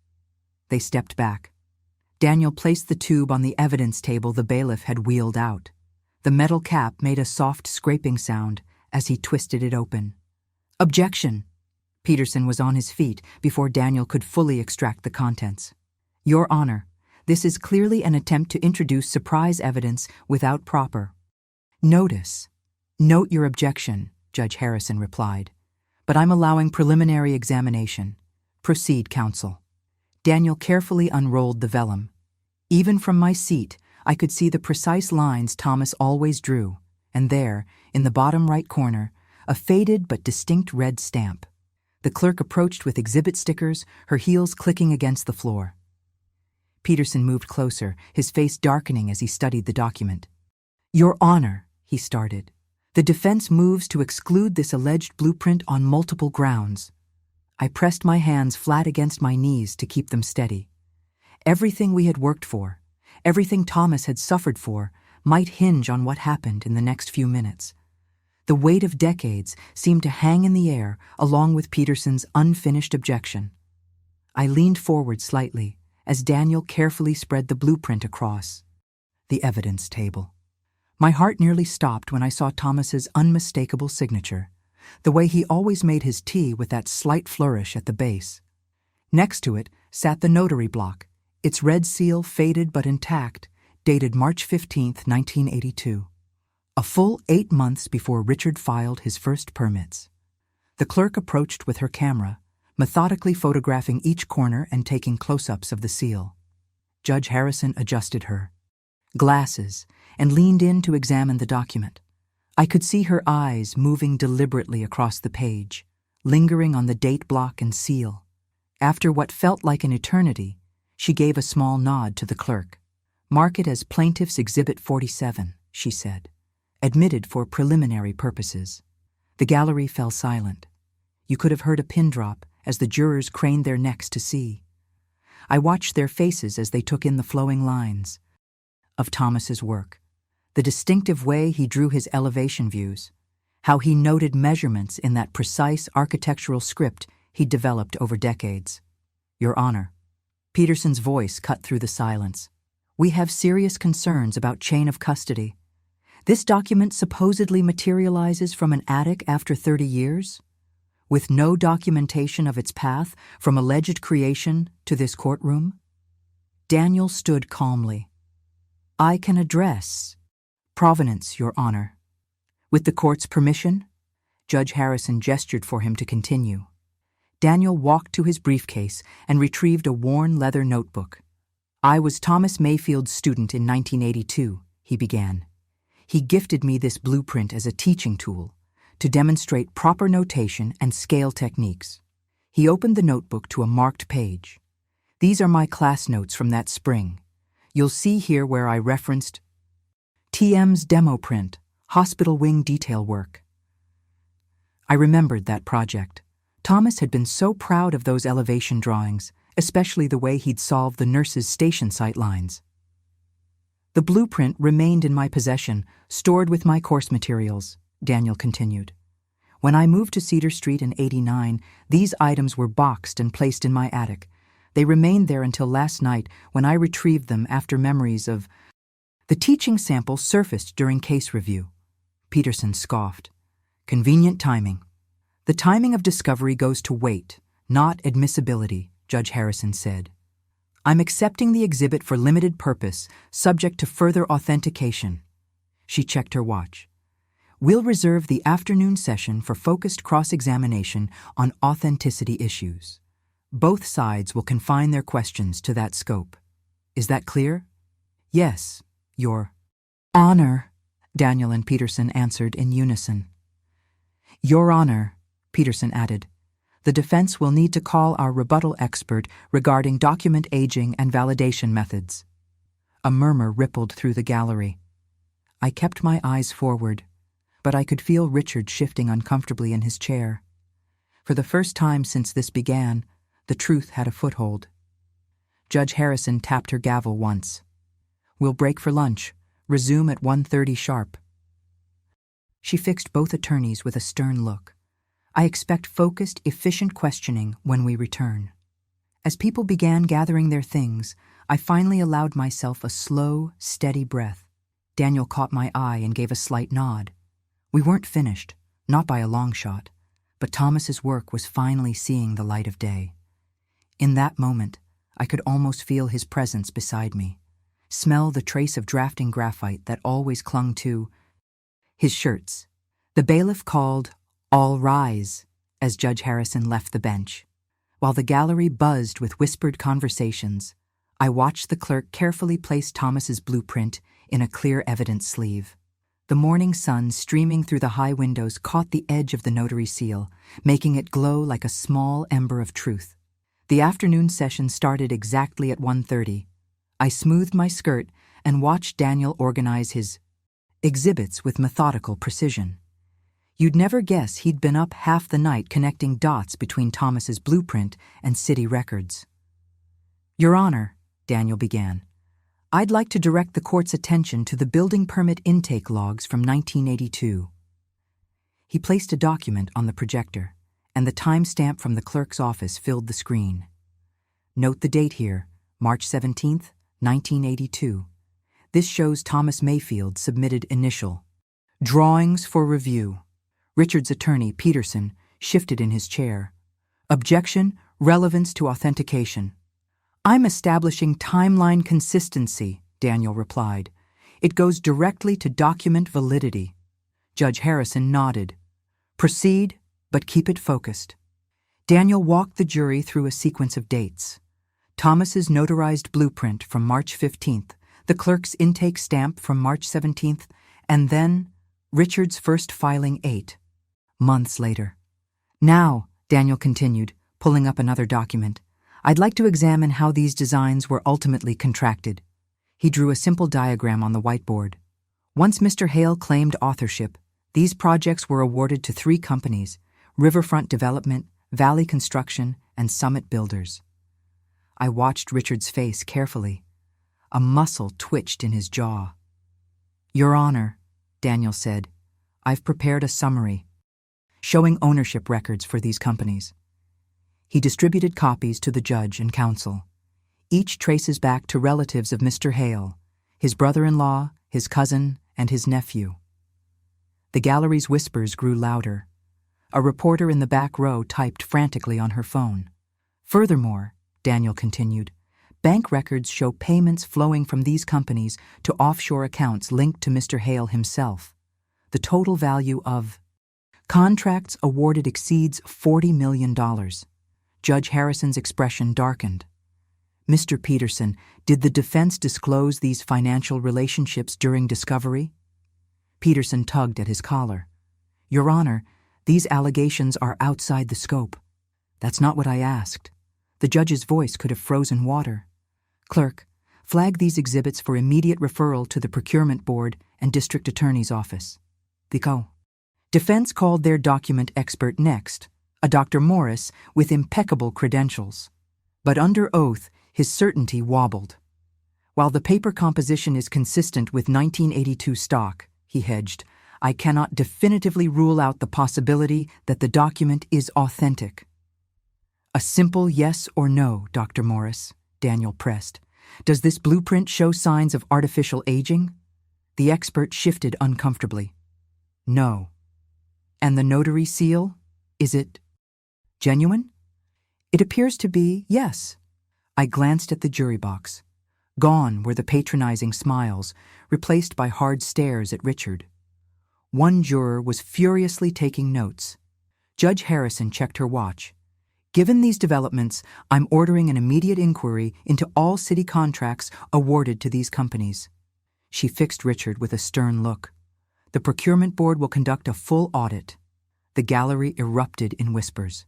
Speaker 1: They stepped back. Daniel placed the tube on the evidence table the bailiff had wheeled out. The metal cap made a soft scraping sound as he twisted it open. "Objection!" Peterson was on his feet before Daniel could fully extract the contents. "Your Honor, this is clearly an attempt to introduce surprise evidence without proper notice." "Note your objection," Judge Harrison replied. "But I'm allowing preliminary examination. Proceed, counsel." Daniel carefully unrolled the vellum. Even from my seat, I could see the precise lines Thomas always drew, and there, in the bottom right corner, a faded but distinct red stamp. The clerk approached with exhibit stickers, her heels clicking against the floor. Peterson moved closer, his face darkening as he studied the document. "Your Honor," he started, "the defense moves to exclude this alleged blueprint on multiple grounds." I pressed my hands flat against my knees to keep them steady. Everything we had worked for, everything Thomas had suffered for, might hinge on what happened in the next few minutes. The weight of decades seemed to hang in the air along with Peterson's unfinished objection. I leaned forward slightly as Daniel carefully spread the blueprint across the evidence table. My heart nearly stopped when I saw Thomas's unmistakable signature, the way he always made his T with that slight flourish at the base. Next to it sat the notary block, its red seal faded but intact, dated March 15, 1982. A full 8 months before Richard filed his first permits. The clerk approached with her camera, methodically photographing each corner and taking close-ups of the seal. Judge Harrison adjusted her glasses and leaned in to examine the document. I could see her eyes moving deliberately across the page, lingering on the date block and seal. After what felt like an eternity, she gave a small nod to the clerk. "Mark it as Plaintiff's Exhibit 47, she said. "Admitted for preliminary purposes." The gallery fell silent. You could have heard a pin drop as the jurors craned their necks to see. I watched their faces as they took in the flowing lines of Thomas's work, the distinctive way he drew his elevation views, how he noted measurements in that precise architectural script he'd developed over decades. "Your Honor," Peterson's voice cut through the silence, "we have serious concerns about chain of custody. This document supposedly materializes from an attic after 30 years, with no documentation of its path from alleged creation to this courtroom." Daniel stood calmly. "I can address provenance, Your Honor. With the court's permission?" Judge Harrison gestured for him to continue. Daniel walked to his briefcase and retrieved a worn leather notebook. "I was Thomas Mayfield's student in 1982, he began. "He gifted me this blueprint as a teaching tool to demonstrate proper notation and scale techniques." He opened the notebook to a marked page. "These are my class notes from that spring. You'll see here where I referenced TM's demo print, hospital wing detail work." I remembered that project. Thomas had been so proud of those elevation drawings, especially the way he'd solved the nurses' station sight lines. "The blueprint remained in my possession, stored with my course materials," Daniel continued. "When I moved to Cedar Street in '89, these items were boxed and placed in my attic. They remained there until last night when I retrieved them after memories of—" The teaching sample surfaced during case review. Peterson scoffed. "Convenient timing." "The timing of discovery goes to weight, not admissibility," Judge Harrison said. "I'm accepting the exhibit for limited purpose, subject to further authentication." She checked her watch. "We'll reserve the afternoon session for focused cross-examination on authenticity issues. Both sides will confine their questions to that scope. Is that clear?" "Yes, Your Honor," Daniel and Peterson answered in unison. "Your Honor," Peterson added, "the defense will need to call our rebuttal expert regarding document aging and validation methods." A murmur rippled through the gallery. I kept my eyes forward, but I could feel Richard shifting uncomfortably in his chair. For the first time since this began, the truth had a foothold. Judge Harrison tapped her gavel once. "We'll break for lunch. Resume at 1:30 sharp." She fixed both attorneys with a stern look. "I expect focused, efficient questioning when we return." As people began gathering their things, I finally allowed myself a slow, steady breath. Daniel caught my eye and gave a slight nod. We weren't finished, not by a long shot, but Thomas's work was finally seeing the light of day. In that moment, I could almost feel his presence beside me, smell the trace of drafting graphite that always clung to his shirts. The bailiff called, "All rise," as Judge Harrison left the bench. While the gallery buzzed with whispered conversations, I watched the clerk carefully place Thomas's blueprint in a clear evidence sleeve. The morning sun streaming through the high windows caught the edge of the notary seal, making it glow like a small ember of truth. The afternoon session started exactly at 1:30. I smoothed my skirt and watched Daniel organize his exhibits with methodical precision. You'd never guess he'd been up half the night connecting dots between Thomas's blueprint and city records. Your Honor, Daniel began, I'd like to direct the court's attention to the building permit intake logs from 1982. He placed a document on the projector, and the timestamp from the clerk's office filled the screen. Note the date here, March 17, 1982. This shows Thomas Mayfield submitted initial. Drawings for review. Richard's attorney, Peterson, shifted in his chair. Objection, relevance to authentication. I'm establishing timeline consistency, Daniel replied. It goes directly to document validity. Judge Harrison nodded. Proceed, but keep it focused. Daniel walked the jury through a sequence of dates. Thomas's notarized blueprint from March 15th, the clerk's intake stamp from March 17th, and then Richard's first filing 8 months later. Now, Daniel continued, pulling up another document, I'd like to examine how these designs were ultimately contracted. He drew a simple diagram on the whiteboard. Once Mr. Hale claimed authorship, these projects were awarded to 3 companies, Riverfront Development, Valley Construction, and Summit Builders. I watched Richard's face carefully. A muscle twitched in his jaw. Your Honor, Daniel said, I've prepared a summary showing ownership records for these companies. He distributed copies to the judge and counsel. Each traces back to relatives of Mr. Hale, his brother-in-law, his cousin, and his nephew. The gallery's whispers grew louder. A reporter in the back row typed frantically on her phone. Furthermore, Daniel continued, bank records show payments flowing from these companies to offshore accounts linked to Mr. Hale himself. The total value of contracts awarded exceeds $40 million. Judge Harrison's expression darkened. Mr. Peterson, did the defense disclose these financial relationships during discovery? Peterson tugged at his collar. Your Honor, these allegations are outside the scope. That's not what I asked. The judge's voice could have frozen water. Clerk, flag these exhibits for immediate referral to the Procurement Board and District Attorney's Office. Vico. Defense called their document expert next, a Dr. Morris with impeccable credentials. But under oath, his certainty wobbled. While the paper composition is consistent with 1982 stock, he hedged, I cannot definitively rule out the possibility that the document is authentic. A simple yes or no, Dr. Morris, Daniel pressed. Does this blueprint show signs of artificial aging? The expert shifted uncomfortably. No. And the notary seal? Is it genuine? It appears to be, yes. I glanced at the jury box. Gone were the patronizing smiles, replaced by hard stares at Richard. One juror was furiously taking notes. Judge Harrison checked her watch. Given these developments, I'm ordering an immediate inquiry into all city contracts awarded to these companies. She fixed Richard with a stern look. The Procurement Board will conduct a full audit. The gallery erupted in whispers.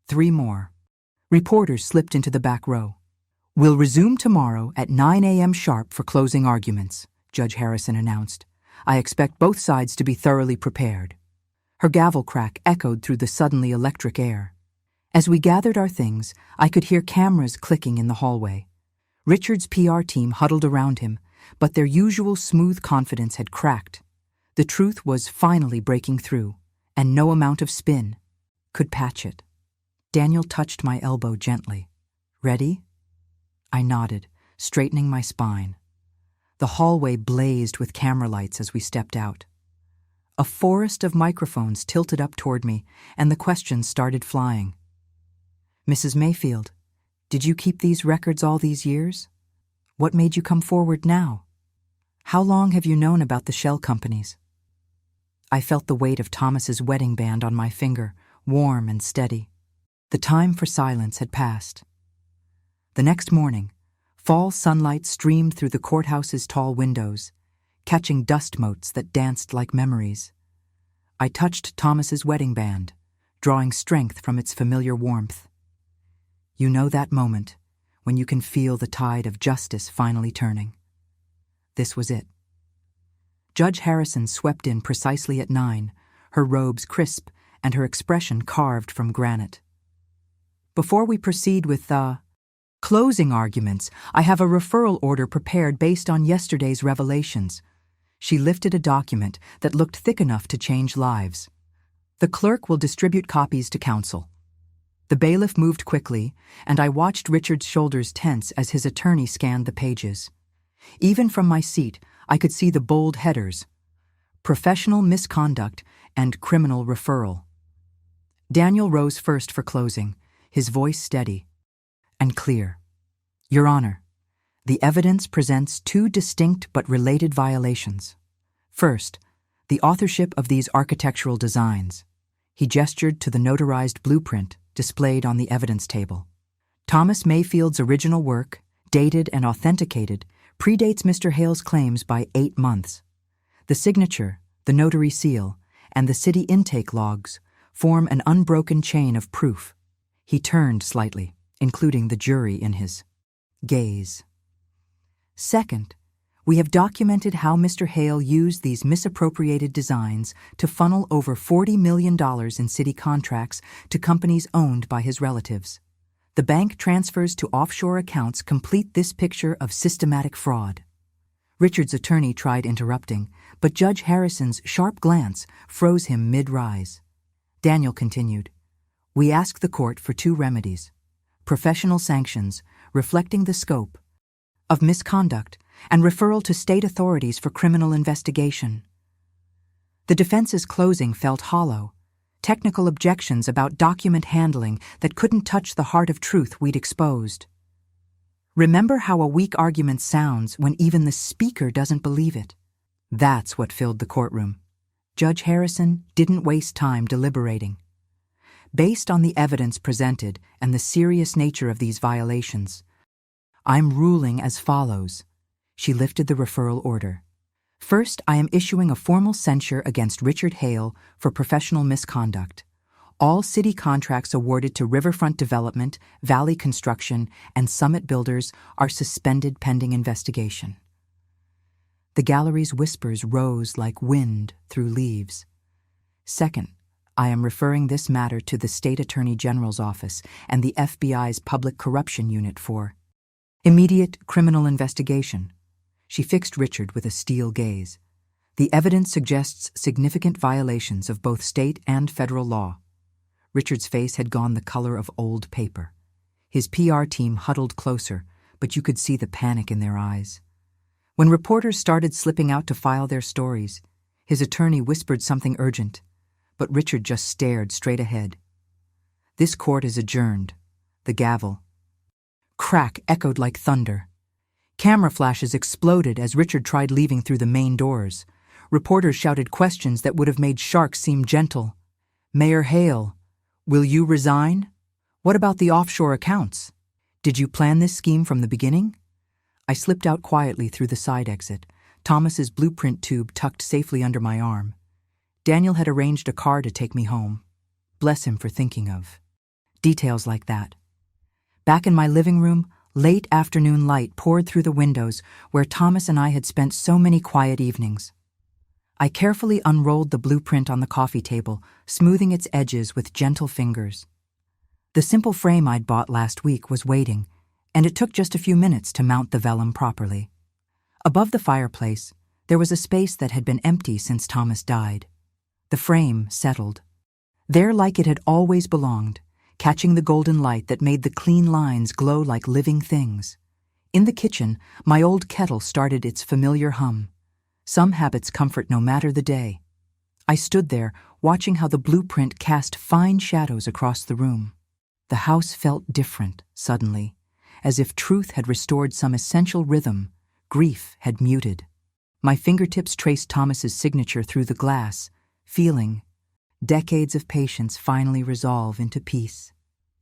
Speaker 1: 3 more. Reporters slipped into the back row. We'll resume tomorrow at 9 a.m. sharp for closing arguments, Judge Harrison announced. I expect both sides to be thoroughly prepared. Her gavel crack echoed through the suddenly electric air. As we gathered our things, I could hear cameras clicking in the hallway. Richard's PR team huddled around him, but their usual smooth confidence had cracked. The truth was finally breaking through, and no amount of spin could patch it. Daniel touched my elbow gently. Ready? I nodded, straightening my spine. The hallway blazed with camera lights as we stepped out. A forest of microphones tilted up toward me, and the questions started flying. Mrs. Mayfield, did you keep these records all these years? What made you come forward now? How long have you known about the shell companies? I felt the weight of Thomas's wedding band on my finger, warm and steady. The time for silence had passed. The next morning, fall sunlight streamed through the courthouse's tall windows, catching dust motes that danced like memories. I touched Thomas's wedding band, drawing strength from its familiar warmth. You know that moment when you can feel the tide of justice finally turning. This was it. Judge Harrison swept in precisely at 9, her robes crisp and her expression carved from granite. Before we proceed with the closing arguments, I have a referral order prepared based on yesterday's revelations. She lifted a document that looked thick enough to change lives. The clerk will distribute copies to counsel. The bailiff moved quickly, and I watched Richard's shoulders tense as his attorney scanned the pages. Even from my seat, I could see the bold headers: professional misconduct and criminal referral. Daniel rose first for closing, his voice steady and clear. Your Honor, the evidence presents two distinct but related violations. First, the authorship of these architectural designs. He gestured to the notarized blueprint displayed on the evidence table. Thomas Mayfield's original work, dated and authenticated, predates Mr. Hale's claims by 8 months. The signature, the notary seal, and the city intake logs form an unbroken chain of proof. He turned slightly, including the jury in his gaze. Second, we have documented how Mr. Hale used these misappropriated designs to funnel over $40 million in city contracts to companies owned by his relatives. The bank transfers to offshore accounts complete this picture of systematic fraud. Richard's attorney tried interrupting, but Judge Harrison's sharp glance froze him mid-rise. Daniel continued, We ask the court for 2 remedies: professional sanctions, reflecting the scope of misconduct, and referral to state authorities for criminal investigation. The defense's closing felt hollow. Technical objections about document handling that couldn't touch the heart of truth we'd exposed. Remember how a weak argument sounds when even the speaker doesn't believe it. That's what filled the courtroom. Judge Harrison didn't waste time deliberating. Based on the evidence presented and the serious nature of these violations, I'm ruling as follows. She lifted the referral order. First, I am issuing a formal censure against Richard Hale for professional misconduct. All city contracts awarded to Riverfront Development, Valley Construction, and Summit Builders are suspended pending investigation. The gallery's whispers rose like wind through leaves. Second, I am referring this matter to the State Attorney General's office and the FBI's Public Corruption Unit for immediate criminal investigation. She fixed Richard with a steel gaze. The evidence suggests significant violations of both state and federal law. Richard's face had gone the color of old paper. His PR team huddled closer, but you could see the panic in their eyes. When reporters started slipping out to file their stories, his attorney whispered something urgent, but Richard just stared straight ahead. This court is adjourned. The gavel. Crack echoed like thunder. Camera flashes exploded as Richard tried leaving through the main doors. Reporters shouted questions that would have made sharks seem gentle. Mayor Hale, will you resign? What about the offshore accounts? Did you plan this scheme from the beginning? I slipped out quietly through the side exit, Thomas's blueprint tube tucked safely under my arm. Daniel had arranged a car to take me home. Bless him for thinking of details like that. Back in my living room, late afternoon light poured through the windows where Thomas and I had spent so many quiet evenings. I carefully unrolled the blueprint on the coffee table, smoothing its edges with gentle fingers. The simple frame I'd bought last week was waiting, and it took just a few minutes to mount the vellum properly. Above the fireplace, there was a space that had been empty since Thomas died. The frame settled. There like it had always belonged, catching the golden light that made the clean lines glow like living things. In the kitchen, my old kettle started its familiar hum. Some habits comfort no matter the day. I stood there, watching how the blueprint cast fine shadows across the room. The house felt different, suddenly, as if truth had restored some essential rhythm, grief had muted. My fingertips traced Thomas's signature through the glass, feeling decades of patience finally resolve into peace.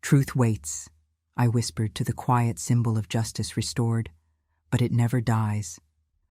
Speaker 1: Truth waits, I whispered to the quiet symbol of justice restored, but it never dies.